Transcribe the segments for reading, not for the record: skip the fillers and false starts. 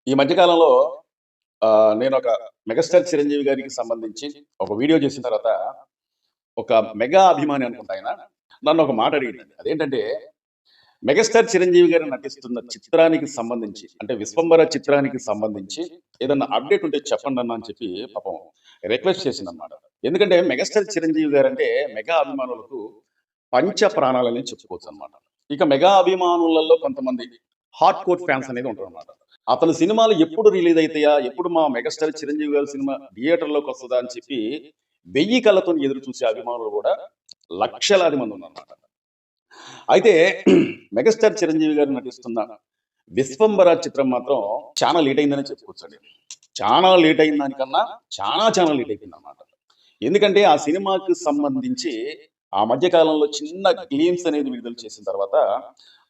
ఈ మధ్య కాలంలో నేనొక మెగాస్టార్ చిరంజీవి గారికి సంబంధించి ఒక వీడియో చేసిన తర్వాత ఒక మెగా అభిమాని అనుకుంటా ఆయన నన్ను ఒక మాట అడిగిందండి. అదేంటంటే మెగాస్టార్ చిరంజీవి గారు నటిస్తున్న చిత్రానికి సంబంధించి అంటే 'విశ్వంబర' చిత్రానికి సంబంధించి ఏదన్నా అప్డేట్ ఉంటే చెప్పండన్నా అని చెప్పి పాపం రిక్వెస్ట్ చేసిందనమాట. ఎందుకంటే మెగాస్టార్ చిరంజీవి గారంటే మెగా అభిమానులకు పంచ ప్రాణాలని చెప్పుకోవచ్చనమాట. ఇక మెగా అభిమానులలో కొంతమంది హార్డ్ కోర్ ఫ్యాన్స్ అనేది ఉంటారనమాట. అతని సినిమాలు ఎప్పుడు రిలీజ్ అయితాయా? ఎప్పుడు మా మెగాస్టార్ చిరంజీవి గారి సినిమా థియేటర్‌లోకి వస్తదా అని చెప్పి 1000 కళ్ళతోని ఎదురు చూసే అభిమానులు గూడా లక్షలాది మంది ఉన్నారనమాట. అయితే మెగాస్టార్ చిరంజీవి గారు నటిస్తున్న 'విశ్వంబర' చిత్రం మాత్రం చాలా లేట్ అయిందనే చెప్పుకోవచ్చండి. చాలా లేట్ అయిన దానికన్నా చాలా లేట్ అయిపోయిందనమాట. ఎందుకంటే ఆ సినిమాకి సంబంధించి ఆ మధ్య కాలంలో చిన్న గ్లిమ్స్ అనేది విడుదల చేసిన తర్వాత,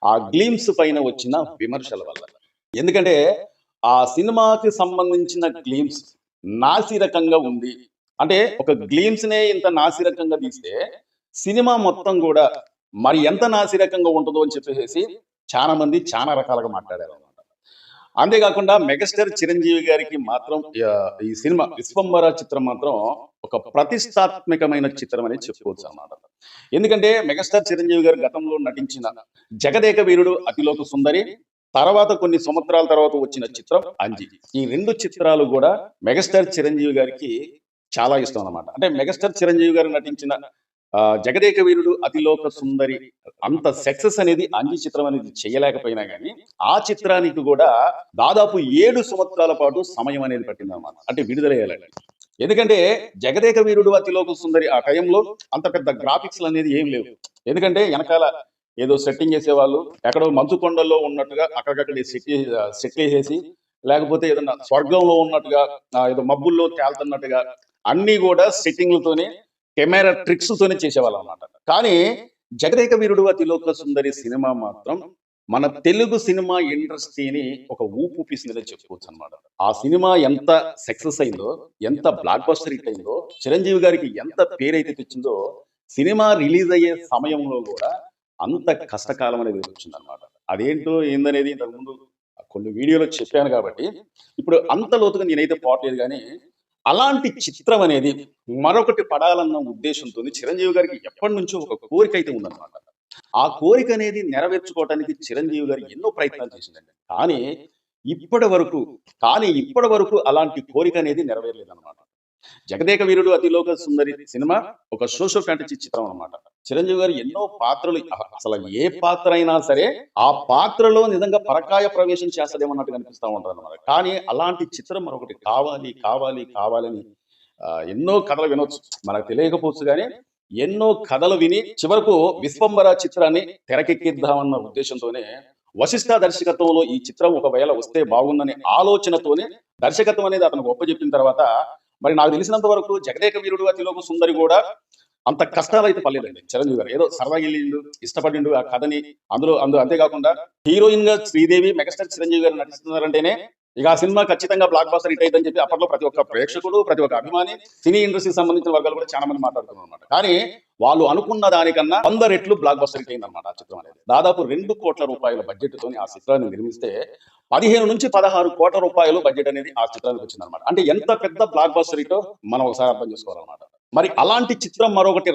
ఆ గ్లిమ్స్ పైన వచ్చిన విమర్శల వల్ల. ఎందుకంటే ఆ సినిమాకి సంబంధించిన గ్లిమ్స్ నాసిరకంగా ఉంది. అంటే ఒక గ్లిమ్స్‌నే ఇంత నాసిరకంగా తీస్తే, సినిమా మొత్తం గూడా మరి ఎంత నాసిరకంగా ఉంటదో అని చెప్పేసేసి చాలా మంది చాలా రకాలుగా మాట్లాడారనమాట. అంతేగాకుండా మెగాస్టార్ చిరంజీవి గారికి మాత్రం ఈ సినిమా 'విశ్వంబర' చిత్రం మాత్రం ఒక ప్రతిష్టాత్మకమైన చిత్రం అని చెప్పుకోవచ్చనమాట. ఎందుకంటే మెగాస్టార్ చిరంజీవి గారు గతంలో నటించిన 'జగదేక వీరుడు అతిలోక సుందరి' తర్వాత కొన్ని సంవత్సరాల తర్వాత వచ్చిన చిత్రం 'అంజి'. ఈ 2 చిత్రాలు గూడా మెగాస్టార్ చిరంజీవి గారికి చాలా ఇష్టం అన్నమాట. అంటే మెగాస్టార్ చిరంజీవి గారు నటించిన 'జగదేక వీరుడు అతిలోక సుందరి' అంత సక్సెస్ అనేది 'అంజి' చిత్రం అనేది చేయలేకపోయినా గానీ, ఆ చిత్రానికి గూడా దాదాపు 7 సంవత్సరాల పాటు సమయం అనేది పట్టిందన్నమాట. అంటే విడుదలయ్యేలాగా. ఎందుకంటే 'జగదేక వీరుడు అతిలోక సుందరి' ఆ టైంలో అంత పెద్ద గ్రాఫిక్స్‌లనేది ఏం లేవు. ఎందుకంటే ఎనకాల ఏదో సెట్టింగ్ చేసేవాళ్ళు. ఎక్కడో మంచు కొండల్లో ఉన్నట్టుగా అక్కడికక్కడే సెట్లేసేసి, లేకపోతే ఏదన్నా స్వర్గంలో ఉన్నట్టుగా ఏదో మబ్బుల్లో తేలుతున్నట్టుగా అన్నీ గూడా సెట్టింగ్‌లతోనే కెమెరా ట్రిక్స్‌తోనే చేసేవాళ్ళనమాట. కానీ 'జగదేక వీరుడు అతిలోక సుందరి' సినిమా మాత్రం మన తెలుగు సినిమా ఇండస్ట్రీని ఒక ఊపూపేసిందనే చెప్పుకోవచ్చనమాట. ఆ సినిమా ఎంత సక్సెస్ అయిందో, ఎంత బ్లాక్ బస్టర్ హిట్ అయిందో, చిరంజీవి గారికి ఎంత పేరైతే తెచ్చిందో, సినిమా రిలీజ్ అయ్యే సమయంలో గూడా అంత కష్టకాలం అనేది వచ్చిందనమాట. అదేంటో ఏందనేది ఇంతకుముందు కొన్ని వీడియోలో చెప్పాను గాబట్టి, ఇప్పుడు అంత లోతుగా నేనైతే పోట్లేదు గానీ, అలాంటి చిత్రం అనేది మరొకటి పడాలన్న ఉద్దేశంతోని చిరంజీవి గారికి ఎప్పటినుంచో ఒక కోరికైతే ఉందనమాట. ఆ కోరికనేది నెరవేర్చుకోవటానికి చిరంజీవి గారు ఎన్నో ప్రయత్నాలు చేసిండండి. ఇప్పటి వరకు అలాంటి కోరికనేది నెరవేరలేదనమాట. 'జగదేక వీరుడు అతిలోక సుందరి' సినిమా ఒక సోషల్ ఫ్యాంటసీ చిత్రం అన్నమాట. చిరంజీవి గారు ఎన్నో పాత్రలు అసలు ఏ పాత్ర అయినా సరే, ఆ పాత్రలో నిజంగా పరకాయ ప్రవేశం చేస్తదేమో అన్నట్టుగా అనిపిస్తా ఉంటదన్నమాట. కానీ అలాంటి చిత్రం మరొకటి కావాలని ఎన్నో కథలు వినొచ్చు. మనకు తెలియకపోవచ్చు గానీ, ఎన్నో కథలు విని చివరకు 'విశ్వంబర' చిత్రాన్ని తెరకెక్కిద్దామన్న ఉద్దేశంతోనే వశిష్ఠ దర్శకత్వంలో ఈ చిత్రం ఒకవేళ వస్తే బాగుందనే ఆలోచనతోనే దర్శకత్వం అనేది అతనికి ఒప్పజెప్పిన తర్వాత మరి నాకు తెలిసినంత వరకు 'జగదేక వీరుడు అతిలోక సుందరి' గూడా అంత కష్టాలైతే పడలేదండి చిరంజీవి గారు. ఏదో సరదాగా ఎళ్ళిండు, ఇష్టపడిండు ఆ కథని. అంతేకాకుండా హీరోయిన్‌గా శ్రీదేవి, మెగాస్టార్ చిరంజీవి గారు నటిస్తున్నారంటేనే ఇక ఆ సినిమా ఖచ్చితంగా బ్లాక్ బస్టర్ హిట్ అయిద్దని చెప్పి అప్పట్లో ప్రతి ఒక్క ప్రేక్షకుడు, ప్రతి ఒక్క అభిమాని, సినీ ఇండస్ట్రీకి సంబంధించిన వర్గాలు కూడా చాలా మంది మాట్లాడుతున్నారన్నమాట. కానీ వాళ్ళు అనుకున్న దానికన్నా 100 రెట్లు బ్లాక్ బస్టర్ హిట్ అయిందన్నమాట ఆ చిత్రం అనేది. దాదాపు రూ. 2,00,00,000 బడ్జెట్‌తోని ఆ చిత్రాన్ని నిర్మిస్తే 15-16 కోట్ల బడ్జెట్ అనేది ఆ చిత్రానికి వచ్చిందన్నమాట. అంటే ఎంత పెద్ద బ్లాక్ బస్టర్ హిట్టో మనం ఒకసారి అర్థం చేసుకోవాలన్నమాట. మరి అలాంటి చిత్రం మరొకటి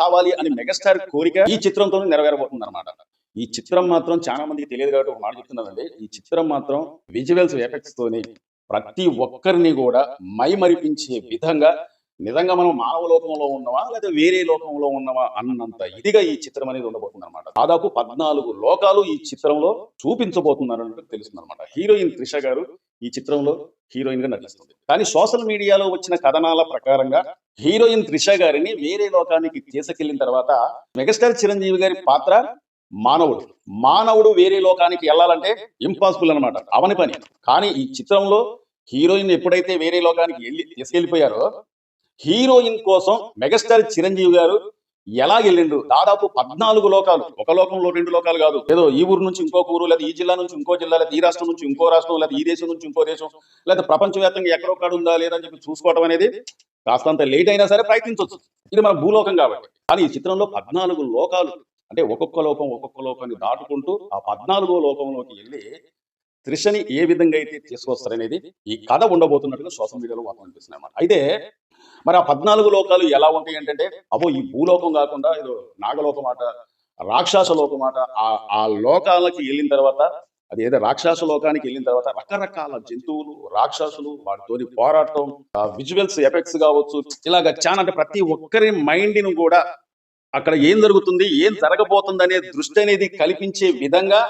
కావాలి అని మెగాస్టార్ కోరిక ఈ చిత్రంతోనే నెరవేరబోతుందన్నమాట. ఈ చిత్రం మాత్రం చాలా మందికి తెలియదు కాబట్టి ఒక మాట చెప్తున్నానండి. ఈ చిత్రం మాత్రం విజువల్స్ ఎఫెక్ట్స్ తోని ప్రతి ఒక్కరిని గూడా మైమరిపించే విధంగా నిజంగా మనం మానవ లోకంలో ఉన్నామా? లేదా వేరే లోకంలో ఉన్నామా? అన్నంత ఇదిగా ఈ చిత్రం అనేది ఉండబోతుందన్నమాట. దాదాపు 14 లోకాలు ఈ చిత్రంలో చూపించబోతున్నారన్నట్టు తెలుస్తుందన్నమాట. హీరోయిన్ త్రిష గారు ఈ చిత్రంలో హీరోయిన్‌గా నటిస్తుంది. కానీ సోషల్ మీడియాలో వచ్చిన కథనాల ప్రకారంగా హీరోయిన్ త్రిష గారిని వేరే లోకానికి తీసుకెళ్ళిన తర్వాత మెగాస్టార్ చిరంజీవి గారి పాత్ర మానవుడు. మానవుడు వేరే లోకానికి ఎళ్ళాలంటే ఇంపాసిబుల్ అన్నమాట. అవని పని. కానీ ఈ చిత్రంలో హీరోయిన్ ఎప్పుడైతే వేరే లోకానికి తీసుకెళ్ళిపోయారో, హీరోయిన్ కోసం మెగాస్టార్ చిరంజీవి గారు ఎలాగెళ్ళిండు? దాదాపు 14 లోకాలు. ఒక లోకంలో 2 లోకాలు గాదు. ఏదో ఈ ఊరు నుంచి ఇంకొక ఊరు, లేదా ఈ జిల్లా నుంచి ఇంకో జిల్లా, లేదా ఈ రాష్ట్రం నుంచి ఇంకో రాష్ట్రం, లేదా ఈ దేశం నుంచి ఇంకో దేశం, లేదా ప్రపంచవ్యాప్తంగా ఎక్కడో కాడ ఉందా లేదా అని చెప్పి చూసుకోవడం అనేది కాస్తంత లేట్ అయినా సరే ప్రయత్నించొచ్చు. ఇది మన భూలోకం కాబట్టి. కానీ ఈ చిత్రంలో 14 లోకాలు అంటే ఒక్కొక్క లోకాన్ని దాటుకుంటూ ఆ 14వ లోకంలోకి ఎళ్లి త్రిషని ఏ విధంగా అయితే తీసుకొస్తారనేది ఈ కథ ఉండబోతున్నట్టుగా సోషల్ మీడియాలో వార్తలు అనిపిస్తున్నాయి అన్నమాట. అయితే మరి ఆ 14 లోకాలు ఎలా ఉంటాయి అంటే, అబ్బో ఈ భూలోకం కాకుండా ఏదో నాగలోకం మాట, రాక్షస లోకం మాట, ఆ లోకాలకి వెళ్ళిన తర్వాత అది ఏదో రాక్షస లోకానికి వెళ్ళిన తర్వాత రకరకాల జంతువులు, రాక్షసులు వాటితోని పోరాటం, విజువల్స్ ఎఫెక్ట్స్ కావచ్చు, ఇలాగ చాలా అంటే ప్రతి ఒక్కరి మైండ్ ను కూడా అక్కడ ఏం జరుగుతుంది, ఏం జరగబోతుంది అనే దృష్టి అనేది కల్పించే విధంగా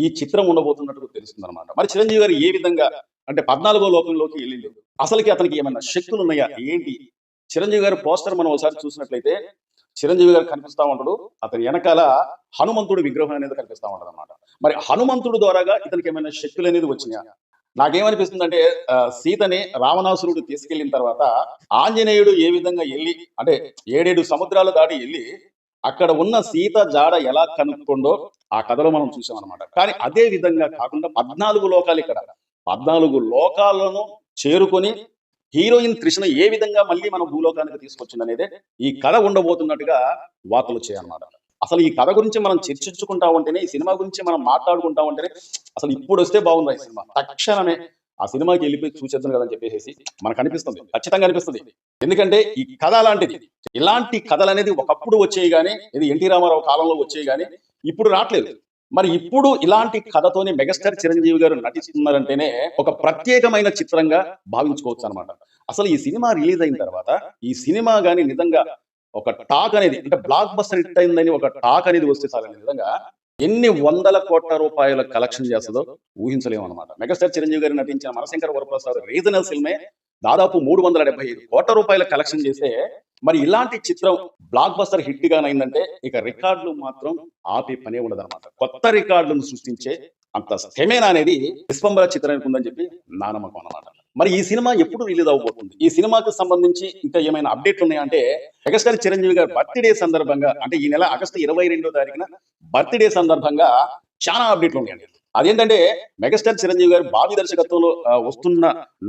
ఈ చిత్రం ఉండబోతున్నట్టు తెలుస్తుంది అనమాట. మరి చిరంజీవి గారు ఏ విధంగా అంటే 14వ లోకంలోకి వెళ్ళిండు, అసలుకి అతనికి ఏమైనా శక్తులు ఉన్నాయా ఏంటి? చిరంజీవి గారి పోస్టర్ మనం ఒకసారి చూసినట్లయితే చిరంజీవి గారు కనిపిస్తా ఉంటాడు, అతని వెనకాల హనుమంతుడు విగ్రహం అనేది కనిపిస్తా ఉంటది అనమాట. మరి హనుమంతుడు ద్వారాగా ఇతనికి ఏమైనా శక్తులు అనేది వచ్చినాయా? నాకేమనిపిస్తుంది అంటే సీతని రావణాసురుడు తీసుకెళ్లిన తర్వాత ఆంజనేయుడు ఏ విధంగా వెళ్ళి అంటే 7 సముద్రాలు దాటి వెళ్ళి అక్కడ ఉన్న సీత జాడ ఎలా కనుక్కుండో ఆ కథలో మనం చూసాం అనమాట. కానీ అదే విధంగా కాకుండా 14 లోకాలు ఇక్కడ 14 లోకాలను చేరుకొని హీరోయిన్ త్రిషను ఏ విధంగా మళ్ళీ మన భూలోకానికి తీసుకొచ్చింది అనేది ఈ కథ ఉండబోతున్నట్టుగా వార్తలు వచ్చాయన్నమాట. అసలు ఈ కథ గురించి మనం చర్చించుకుంటా ఉంటేనే, ఈ సినిమా గురించి మనం మాట్లాడుకుంటా ఉంటేనే అసలు ఇప్పుడు వస్తే బాగుంది ఈ సినిమా, తక్షణమే ఆ సినిమాకి వెళ్ళిపోయి చూసేద్దాం కదని చెప్పేసి మనకు అనిపిస్తుంది, ఖచ్చితంగా అనిపిస్తుంది. ఎందుకంటే ఈ కథ అలాంటిది. ఇలాంటి కథలు అనేది ఒకప్పుడు వచ్చేవి కానీ, ఇది ఎన్టీ రామారావు కాలంలో వచ్చేవి కానీ ఇప్పుడు రావట్లేదు. మరి ఇప్పుడు ఇలాంటి కథతోని మెగాస్టార్ చిరంజీవి గారు నటిస్తున్నారంటేనే ఒక ప్రత్యేకమైన చిత్రంగా భావించుకోవచ్చు అనమాట. అసలు ఈ సినిమా రిలీజ్ అయిన తర్వాత ఈ సినిమా గాని నిజంగా ఒక టాక్ అనేది అంటే బ్లాక్ బస్టర్ హిట్ అయిందని ఒక టాక్ అనేది వస్తే చాలని నిజంగా ఎన్ని వందల కోట్ల రూపాయల కలెక్షన్ చేస్తుందో ఊహించలేము అనమాట. మెగాస్టార్ చిరంజీవి గారు నటించిన మనశంకర వరప్రసాద్ రీజనల్ ఫిల్మే దాదాపు 375 కోట్ల రూపాయల కలెక్షన్ చేస్తే మరి ఇలాంటి చిత్రం బ్లాక్ బస్టర్ హిట్ గానైందంటే ఇక రికార్డులు మాత్రం ఆపే పనే ఉండదన్నమాట. కొత్త రికార్డులను సృష్టించే అంత స్థెమేనా అనేది విశ్వంబర చిత్రానికి ఉందని చెప్పి నా నమ్మకం అన్నమాట. మరి ఈ సినిమా ఎప్పుడు రిలీజ్ అవబోతుంది, ఈ సినిమాకు సంబంధించి ఇంకా ఏమైనా అప్డేట్లు ఉన్నాయంటే మెగాస్టార్ చిరంజీవి గారి బర్త్డే సందర్భంగా అంటే ఈ నెల ఆగస్టు 22వ తారీఖున బర్త్డే సందర్భంగా చాలా అప్డేట్లు ఉన్నాయండి. అదేంటంటే మెగాస్టార్ చిరంజీవి గారు బాబీ దర్శకత్వంలో వస్తున్న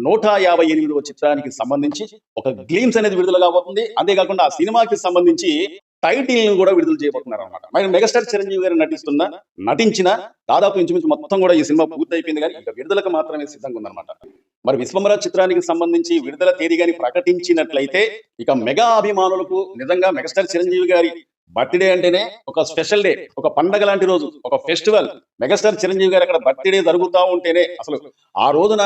158వ చిత్రానికి సంబంధించి ఒక గ్లీమ్స్ అనేది విడుదల కాబోతుంది. అంతేకాకుండా ఆ సినిమాకి సంబంధించి టైటిల్ ను కూడా విడుదల చేయబోతున్నారు అనమాట. మరి మెగాస్టార్ చిరంజీవి గారు నటించిన దాదాపు ఇంచుమించు మొత్తం కూడా ఈ సినిమా పూర్తి అయిపోయింది కానీ ఇంకా విడుదలకు మాత్రమే సిద్ధంగా ఉందన్నమాట. మరి విశ్వంబర చిత్రానికి సంబంధించి విడుదల తేదీ గాని ప్రకటించినట్లయితే ఇక మెగా అభిమానులకు నిజంగా మెగాస్టార్ చిరంజీవి గారి బర్త్డే అంటేనే ఒక స్పెషల్ డే, ఒక పండగ లాంటి రోజు, ఒక ఫెస్టివల్. మెగాస్టార్ చిరంజీవి గారు అక్కడ బర్త్డే జరుగుతూ ఉంటేనే అసలు ఆ రోజున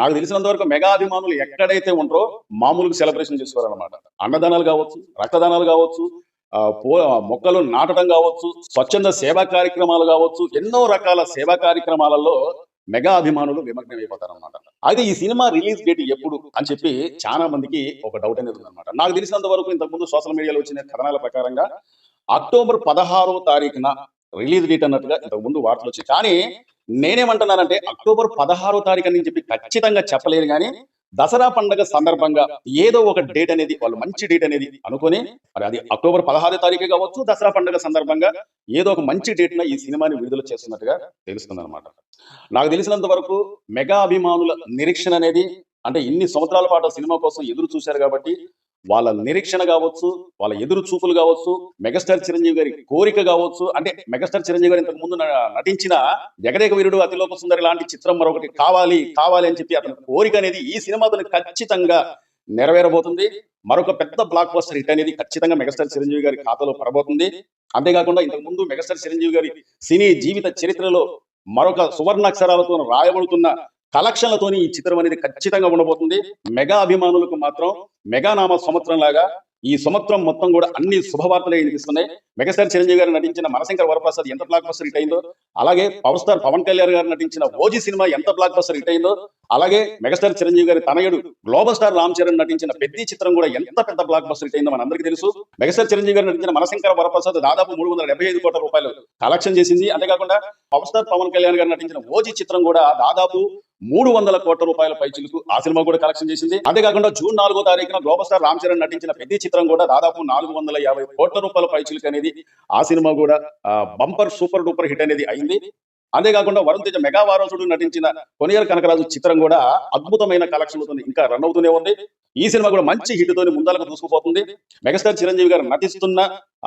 నాకు తెలిసినంత వరకు మెగా అభిమానులు ఎక్కడైతే ఉంటారో మామూలుగా సెలబ్రేషన్ చేసుకోవాలన్నమాట. అన్నదానాలు కావచ్చు, రక్తదానాలు కావచ్చు, మొక్కలు నాటడం కావచ్చు, స్వచ్ఛంద సేవా కార్యక్రమాలు కావచ్చు, ఎన్నో రకాల సేవా కార్యక్రమాలలో మెగా అభిమానులు నిమగ్నం అయిపోతారన్నమాట. అయితే ఈ సినిమా రిలీజ్ డేట్ ఎప్పుడు అని చెప్పి చాలా మందికి ఒక డౌట్ అనేది ఉందన్నమాట. నాకు తెలిసినంత వరకు ఇంతకుముందు సోషల్ మీడియాలో వచ్చిన కథనాల ప్రకారంగా అక్టోబర్ 16వ తారీఖున రిలీజ్ డేట్ అన్నట్టుగా ఇంతకు ముందు వార్తలు వచ్చాయి. కానీ నేనేమంటున్నానంటే అక్టోబర్ 16వ తారీఖు అని చెప్పి ఖచ్చితంగా చెప్పలేను కానీ దసరా పండుగ సందర్భంగా ఏదో ఒక డేట్ అనేది వాళ్ళు మంచి డేట్ అనేది అనుకొని మరి అది అక్టోబర్ 16వ తారీఖు కావచ్చు, దసరా పండుగ సందర్భంగా ఏదో ఒక మంచి డేట్ న ఈ సినిమాని విడుదల చేస్తున్నట్టుగా తెలుస్తుంది అనమాట. నాకు తెలిసినంత వరకు మెగా అభిమానుల నిరీక్షణ అనేది అంటే ఇన్ని సంవత్సరాల పాటు సినిమా కోసం ఎదురు చూశారు కాబట్టి వాళ్ళ నిరీక్షణ కావచ్చు, వాళ్ళ ఎదురు చూపులు కావచ్చు, మెగాస్టార్ చిరంజీవి గారి కోరిక కావచ్చు, అంటే మెగాస్టార్ చిరంజీవి గారు ఇంతకు ముందు నటించిన జగదేక వీరుడు, అతిలోక సుందరి లాంటి చిత్రం మరొకటి కావాలి కావాలి అని చెప్పి అతని కోరిక అనేది ఈ సినిమాతో ఖచ్చితంగా నెరవేరబోతుంది. మరొక పెద్ద బ్లాక్ బస్టర్ హిట్ అనేది ఖచ్చితంగా మెగాస్టార్ చిరంజీవి గారి ఖాతాలో పడబోతుంది. అంతేకాకుండా ఇంతకు ముందు మెగాస్టార్ చిరంజీవి గారి సినీ జీవిత చరిత్రలో మరొక సువర్ణాక్షరాలతో రాయబడుతున్న కలెక్షన్లతోని ఈ చిత్రం అనేది ఖచ్చితంగా ఉండబోతుంది. మెగా అభిమానులకు మాత్రం మెగానామ సంవత్సరం లాగా ఈ సంవత్సరం మొత్తం కూడా అన్ని శుభవార్తలే వినిపిస్తున్నాయి. మెగాస్టార్ చిరంజీవి గారు నటించిన మనశంకర వరప్రసాద్ ఎంత బ్లాక్ బస్టర్ హిట్ అయిందో, అలాగే పవర్ స్టార్ పవన్ కళ్యాణ్ గారు నటించిన ఓజీ సినిమా ఎంత బ్లాక్ బస్టర్ హిట్ అయిందో, అలాగే మెగాస్టార్ చిరంజీవి గారి తనయుడు గ్లోబల్ స్టార్ రామ్ చరణ్ నటించిన పెద్ద చిత్రం కూడా ఎంత పెద్ద బ్లాక్ బస్టర్ హిట్ అయిందో మనందరికీ తెలుసు. మెగాస్టార్ చిరంజీవి గారు నటించిన మనశంకర వరప్రసాద్ దాదాపు 375 కోట్ల రూపాయలు కలెక్షన్ చేసింది. అంతేకాకుండా పవర్ స్టార్ పవన్ కళ్యాణ్ గారు నటించిన ఓజీ చిత్రం కూడా దాదాపు 300 కోట్ల రూపాయల పైచిలకు ఆ సినిమా కూడా కలెక్షన్ చేసింది. అంతేకాకుండా జూన్ 4వ తారీఖున గ్లోబల్ స్టార్ రామ్ చరణ్ నటించిన పెద్ద చిత్రం కూడా దాదాపు 450 కోట్ల రూపాయల పైచిలకు అనేది ఆ సినిమా కూడా బంపర్ సూపర్ డూపర్ హిట్ అనేది అయింది. అంతేకాకుండా వరుణ్ తేజ మెగా వారసుడు నటించిన కొనియర్ కనకరాజు చిత్రం కూడా అద్భుతమైన కలెక్షన్లతో ఇంకా రన్ అవుతూనే ఉంది. ఈ సినిమా కూడా మంచి హిట్ తోని ముందరకు దూసుకుపోతుంది. మెగాస్టార్ చిరంజీవి గారు నటిస్తున్న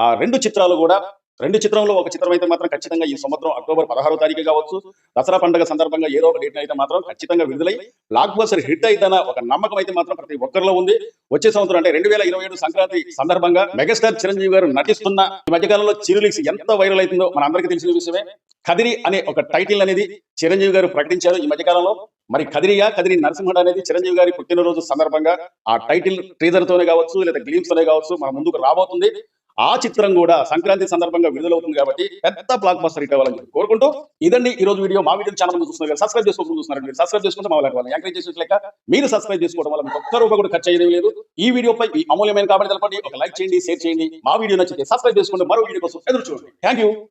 ఆ 2 చిత్రాలు కూడా రెండు చిత్రంలో ఒక చిత్రం అయితే మాత్రం ఖచ్చితంగా ఈ సంవత్సరం అక్టోబర్ 16వ తారీఖు కావచ్చు, దసరా పండుగ సందర్భంగా ఏదో ఒక డేట్ అయితే మాత్రం ఖచ్చితంగా విడుదలై బ్లాక్ బస్టర్ హిట్ అయితేన ఒక నమ్మకం అయితే మాత్రం ప్రతి ఒక్కరిలో ఉంది. వచ్చే సంవత్సరం అంటే 2027 సంక్రాంతి సందర్భంగా మెగాస్టార్ చిరంజీవి గారు నటిస్తున్న ఈ మధ్యకాలంలో చిరులీక్స్ ఎంత వైరల్ అవుతుందో మన అందరికీ తెలిసిన విషయమే. కదిరి అనే ఒక టైటిల్ అనేది చిరంజీవి గారు ప్రకటించారు ఈ మధ్యకాలంలో. మరి కదిరి నరసింహుడు అనేది చిరంజీవి గారి పుట్టినరోజు సందర్భంగా ఆ టైటిల్ ట్రీజర్ తోనే కావచ్చు లేదా గ్లిమ్స్ తోనే కావచ్చు మన ముందుకు రాబోతుంది. ఆ చిత్రం కూడా సంక్రాంతి సందర్భంగా విడుదలవుతుంది కాబట్టి పెద్ద బ్లాక్ బస్టర్ హిట్ అవ్వాలని కోరుకుంటూ ఇదండి ఈ రోజు వీడియో. మా వీడియో ఛానల్ చూస్తున్నారు, సబ్స్క్రైబ్ చూస్తున్నారు. మీరు సబ్స్క్రైబ్ చేసుకుంటే మా వాళ్ళకి ఎంకరేజ్ చేసినట్లయితే మీరు సబ్స్క్రైబ్ చేసుకోవడం వల్ల మీకు ఒక్క రూపాయి కూడా ఖర్చు అయ్యేది లేదు. ఈ వీడియోపై ఈ అమూల్యమైన కాబట్టి తెలపండి, ఒక లైక్ చేయండి, షేర్ చేయండి. మా వీడియో నచ్చితే సబ్స్క్రైబ్ చేసుకోండి. మరో వీడియో కోసం ఎదురు చూడండి. Thank you.